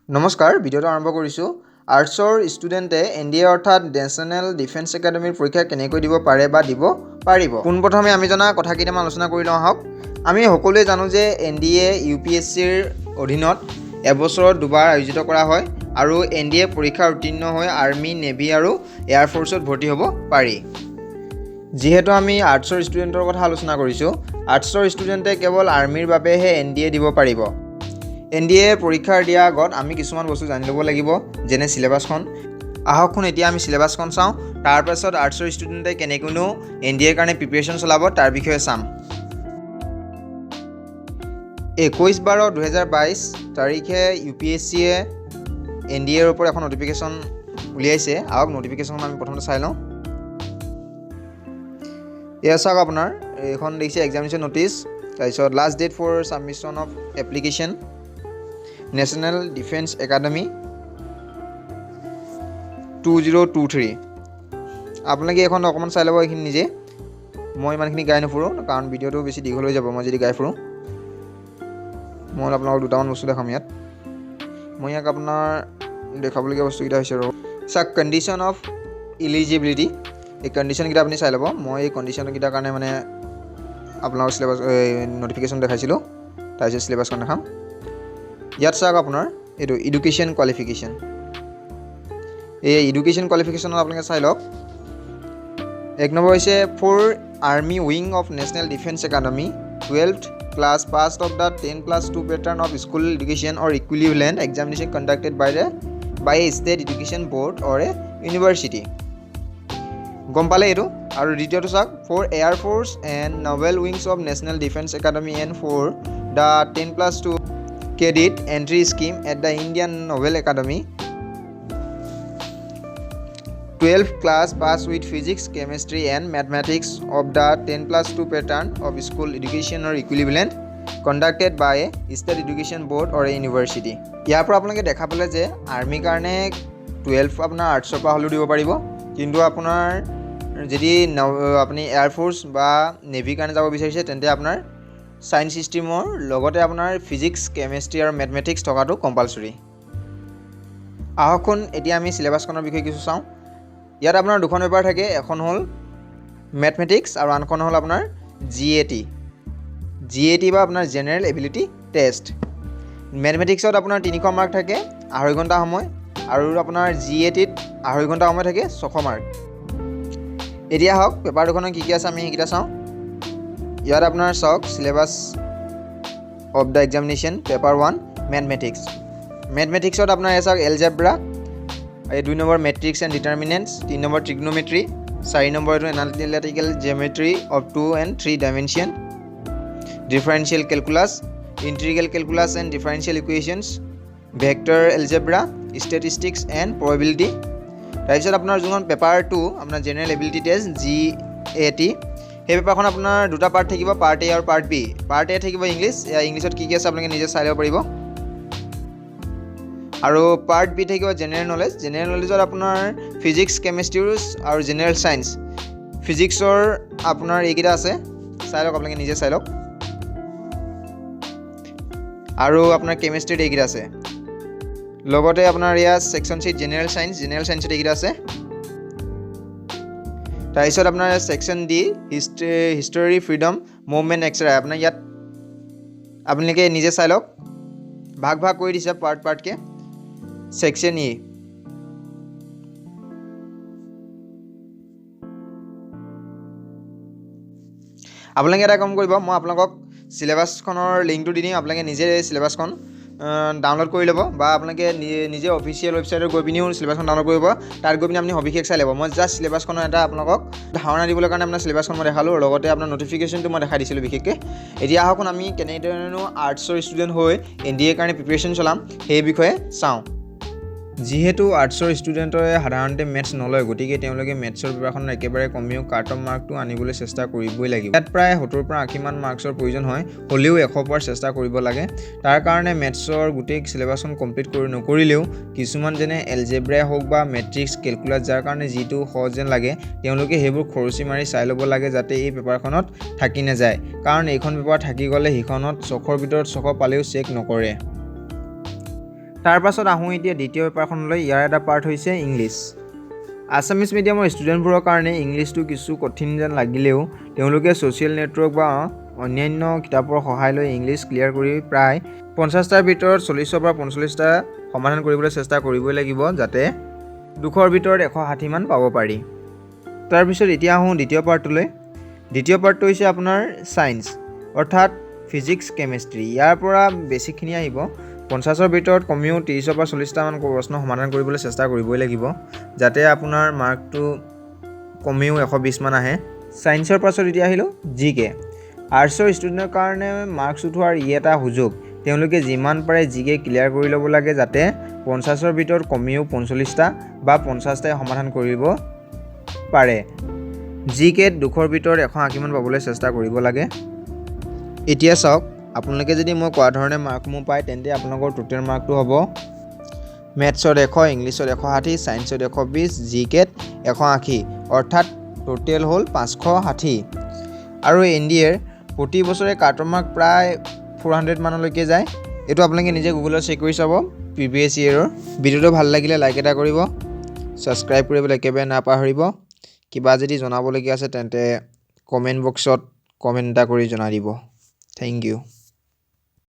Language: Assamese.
নমস্কাৰ ভিডিঅ'টো আৰম্ভ কৰিছোঁ আৰ্টছৰ ষ্টুডেণ্টে এনডিএ অৰ্থাৎ নেশ্যনেল ডিফেন্স একাডেমীৰ পৰীক্ষা কেনেকৈ দিব পাৰে বা দিব পাৰিব পোনপ্ৰথমে আমি জনা কথা কেইটামান আলোচনা কৰি লওঁ আহক আমি সকলোৱে জানো যে এনডিএ ইউপিএছচিৰ অধীনত এবছৰত দুবাৰ আয়োজিত কৰা হয় আৰু এনডিএ পৰীক্ষা উত্তীৰ্ণ হৈ আৰ্মি নেভি আৰু এয়াৰ ফ'ৰ্চত ভৰ্তি হ'ব পাৰি যিহেতু আমি আৰ্টছৰ ষ্টুডেণ্টৰ কথা আলোচনা কৰিছোঁ আৰ্টছৰ ষ্টুডেণ্টে কেৱল আৰ্মিৰ বাবেহে এনডিএ দিব পাৰিব এনডিএ পৰীক্ষাৰ দিয়াৰ আগত আমি কিছুমান বস্তু জানি ল'ব লাগিব যেনে সিলেবাছখন আহকখন এতিয়া আমি সিলেবাছখন চাওঁ তাৰপাছত আৰ্টছৰ ষ্টুডেণ্টে কেনেকৈনো এনডিএৰ কাৰণে প্ৰিপেৰেশ্যন চলাব তাৰ বিষয়ে চাম 21/12/2022 তাৰিখে ইউপিএছচিয়ে এনডিএৰ ওপৰত এখন নটিফিকেশ্যন উলিয়াইছে আহক নটিফিকেশ্যনখন আমি প্ৰথমতে চাই লওঁ এয়া চাওক আপোনাৰ এইখন দেখিছে এক্সামিনেশ্যন নটিছ তাৰপিছত last date for submission of application National Defence Academy 2023 আপোনালোকে এখন অকণমান চাই ল'ব এইখিনি নিজে মই ইমানখিনি গাই নুফুৰোঁ কাৰণ ভিডিঅ'টো বেছি দীঘল হৈ যাব মই যদি গাই ফুৰোঁ মই আপোনালোকক দুটামান বস্তু দেখাম ইয়াত মই ইয়াক আপোনাৰ দেখাবলগীয়া বস্তুকেইটা হৈছে আৰু চাওক কণ্ডিশ্যন অফ ইলিজিবিলিটি এই কণ্ডিশ্যনকেইটা আপুনি চাই ল'ব মই এই কণ্ডিশ্যনকেইটাৰ কাৰণে মানে আপোনালোকৰ চিলেবাছ নটিফিকেশ্যন দেখাইছিলোঁ তাৰপিছত চিলেবাছখন দেখাম ইয়াত চাওক আপোনাৰ এইটো এডুকেশ্যন কোৱালিফিকেশ্যন এই এডুকেশ্যন কোৱালিফিকেশ্যনত আপোনালোকে চাই লওক এক নম্বৰ হৈছে for army wing of National Defence Academy 12th class passed of the 10+2 pattern of school education or equivalent examination conducted by a state education board or a university গম পালে এইটো আৰু দ্বিতীয়টো চাওক for air force and naval wings of National Defence Academy and for the 10+2 credit entry scheme at the Indian Naval Academy 12th class pass with physics, chemistry and mathematics of the 10+2 pattern of school education or equivalent conducted by a state education board or a university ইয়াৰ পৰা আপোনালোকে দেখা পালে যে আৰ্মিৰ কাৰণে 12 আপোনাৰ আৰ্টছৰ পৰা হ'লেও দিব পাৰিব কিন্তু আপোনাৰ যদি আপুনি এয়াৰ ফ'ৰ্চ বা নেভিৰ কাৰণে যাব বিচাৰিছে তেন্তে আপোনাৰ সায়েন্স ষ্ট্ৰীমৰ লগতে আপোনাৰ ফিজিক্স কেমেষ্ট্ৰি আৰু মেথমেটিক্স থকাটো কম্পালচৰি আহকখন এতিয়া আমি সিলেবাছখনৰ বিষয়ে কিছু চাওঁ ইয়াত আপোনাৰ দুখন পেপাৰ থাকে এখন হ'ল মেথমেটিক্স আৰু আনখন হ'ল আপোনাৰ জিএটি বা আপোনাৰ জেনেৰেল এবিলিটি টেষ্ট মেথমেটিক্সত আপোনাৰ 300 মাৰ্ক থাকে 2.5 ঘণ্টা সময় আৰু আপোনাৰ জিএটিত 2.5 ঘণ্টা সময় থাকে 600 মাৰ্ক এতিয়া হওক পেপাৰ দুখনত কি কি আছে আমি সেইকেইটা চাওঁ ইয়াত আপোনাৰ চাওক syllabus of the examination paper 1 মেথমেটিক্সত আপোনাৰ চাওক এলজেব্ৰা এই 2 number matrix and determinants 3 number trigonometry 4 number এইটো analytical geometry of 2 and 3 dimension differential calculus integral calculus and differential equations vector algebra statistics and probability তাৰপিছত আপোনাৰ যোনখন পেপাৰ 2 আপোনাৰ জেনেৰেল এবিলিটি টেষ্ট জিএটি সেই পেপাৰখন আপোনাৰ দুটা পাৰ্ট থাকিব পাৰ্ট এ আৰু পাৰ্ট বি পাৰ্ট এ থাকিব ইংলিছত কি কি আছে আপোনালোকে নিজে চাই ল'ব পাৰিব আৰু পাৰ্ট বি থাকিব জেনেৰেল নলেজত আপোনাৰ ফিজিক্স কেমেষ্ট্ৰি আৰু জেনেৰেল সায়েন্স ফিজিক্সৰ আপোনাৰ এইকেইটা আছে চাই লওক আপোনালোকে নিজে চাই লওক আৰু আপোনাৰ কেমেষ্ট্ৰিত এইকেইটা আছে লগতে আপোনাৰ ইয়াত ছেকশ্যন চি জেনেৰেল সায়েন্সত এইকেইটা আছে তাৰপিছত আপোনাৰ section D history freedom movement এক্সৰে আপোনাৰ ইয়াত আপোনালোকে নিজে চাই লওক ভাগ কৰি দিছে পাৰ্টকৈ ছেকশ্যন ই আপোনালোকে এটা কাম কৰিব মই আপোনালোকক সিলেবাছখনৰ লিংকটো দি দিম আপোনালোকে নিজে সিলেবাছখন ডাউনলোড কৰি ল'ব বা আপোনালোকে নিজে অফিচিয়েল ৱেবছাইটত গৈ পিনিও সিলেবাছখন ডাউনলোড কৰিব তাত গৈ পিনি আপুনি সবিশেষ চাই ল'ব মই জাষ্ট সিলেবাছখনৰ এটা আপোনালোকক ধাৰণা দিবলৈ কাৰণে আপোনাৰ সিলেবাছখন মই দেখালোঁ লগতে আপোনাৰ নটিফিকেশ্যনটো মই দেখাই দিছিলোঁ বিশেষকৈ এতিয়া আহকচোন আমি কেনেধৰণেনো আৰ্টছৰ ষ্টুডেণ্ট হৈ এনডিএৰ কাৰণে প্ৰিপেৰেশ্যন চলাম সেই বিষয়ে চাওঁ যিহেতু আৰ্টছৰ ষ্টুডেণ্টৰে সাধাৰণতে মেথছ নলয় গতিকে তেওঁলোকে মেথছৰ পেপাৰখনৰ একেবাৰে কমেও কাট অফ মাৰ্কটো আনিবলৈ চেষ্টা কৰিবই লাগিব ইয়াত প্ৰায় 70 পৰা 80 মান মাৰ্কছৰ প্ৰয়োজন হয় হ'লেও 100 পোৱাৰ চেষ্টা কৰিব লাগে তাৰ কাৰণে মেথছৰ গোটেই সিলেবাছখন কমপ্লিট নকৰিলেও কিছুমান যেনে এলজেব্ৰাই হওক বা মেট্ৰিক্স কেলকুলাছ যাৰ কাৰণে যিটো সহজ যেন লাগে তেওঁলোকে সেইবোৰ খৰচি মাৰি চাই ল'ব লাগে যাতে এই পেপাৰখনত থাকি নাযায় কাৰণ এইখন পেপাৰ থাকি গ'লে সিখনত 600ৰ ভিতৰত 600 পালেও চেক নকৰে তাৰ পাছত আহোঁ এতিয়া দ্বিতীয় পেপাৰখনলৈ। ইয়াৰ এটা পাৰ্ট হৈছে ইংলিছ। আছামিজ মিডিয়ামৰ ষ্টুডেণ্টবোৰৰ কাৰণে ইংলিছটো কিছু কঠিন যেন লাগিলেও তেওঁলোকে ছ'চিয়েল নেটৱৰ্ক বা অন্যান্য কিতাপৰ সহায় লৈ ইংলিছ ক্লিয়াৰ কৰি প্ৰায় 50টাৰ ভিতৰত 40ৰ পৰা 45টা সমাধান কৰিবলৈ চেষ্টা কৰিবই লাগিব, যাতে 200ৰ ভিতৰত 160 মান পাব পাৰি। তাৰপিছত এতিয়া আহোঁ দ্বিতীয় পাৰ্টটোলৈ। দ্বিতীয় পাৰ্টটো হৈছে আপোনাৰ ছায়েন্স, অৰ্থাৎ ফিজিক্স, কেমেষ্ট্ৰি। ইয়াৰ পৰা বেছিকখিনি আহিব। 50ৰ ভিতৰত কমেও 30ৰ পৰা 40টামান প্ৰশ্ন সমাধান কৰিবলৈ চেষ্টা কৰিবই লাগিব, যাতে আপোনাৰ মাৰ্কটো কমেও 120 মান আহে। ছায়েন্সৰ পাছত এতিয়া আহিলোঁ GK। আৰ্টছৰ ষ্টুডেণ্টৰ কাৰণে মাৰ্কছ উঠোৱাৰ ই এটা সুযোগ। তেওঁলোকে যিমান পাৰে GK ক্লিয়াৰ কৰি ল'ব লাগে, যাতে 50ৰ ভিতৰত কমেও 45টা বা 50টাই সমাধান কৰিব পাৰে। GKত 200ৰ ভিতৰত 180 মান পাবলৈ চেষ্টা কৰিব লাগে। এতিয়া চাওক, আপোনালোকে যদি মই কোৱা ধৰণে মাৰ্কসমূহ পায়, তেন্তে আপোনালোকৰ টোটেল মাৰ্কটো হ'ব মেথছত 100, ইংলিছত 160, ছায়েন্সত 120, GKত 180, অৰ্থাৎ টোটেল হ'ল 560। আৰু NDAৰ প্ৰতি বছৰে কাটৰ মাৰ্ক প্ৰায় 400 মানলৈকে যায়। এইটো আপোনালোকে নিজে গুগলত চেক কৰি চাব প্ৰিভিয়াছ ইয়েৰৰ। ভিডিঅ'টো ভাল লাগিলে লাইক এটা কৰিব, ছাবস্ক্ৰাইব কৰিবলৈ একেবাৰে নাপাহৰিব। কিবা যদি জনাবলগীয়া আছে তেন্তে কমেণ্ট বক্সত কমেণ্ট এটা কৰি জনাই দিব। Thank U.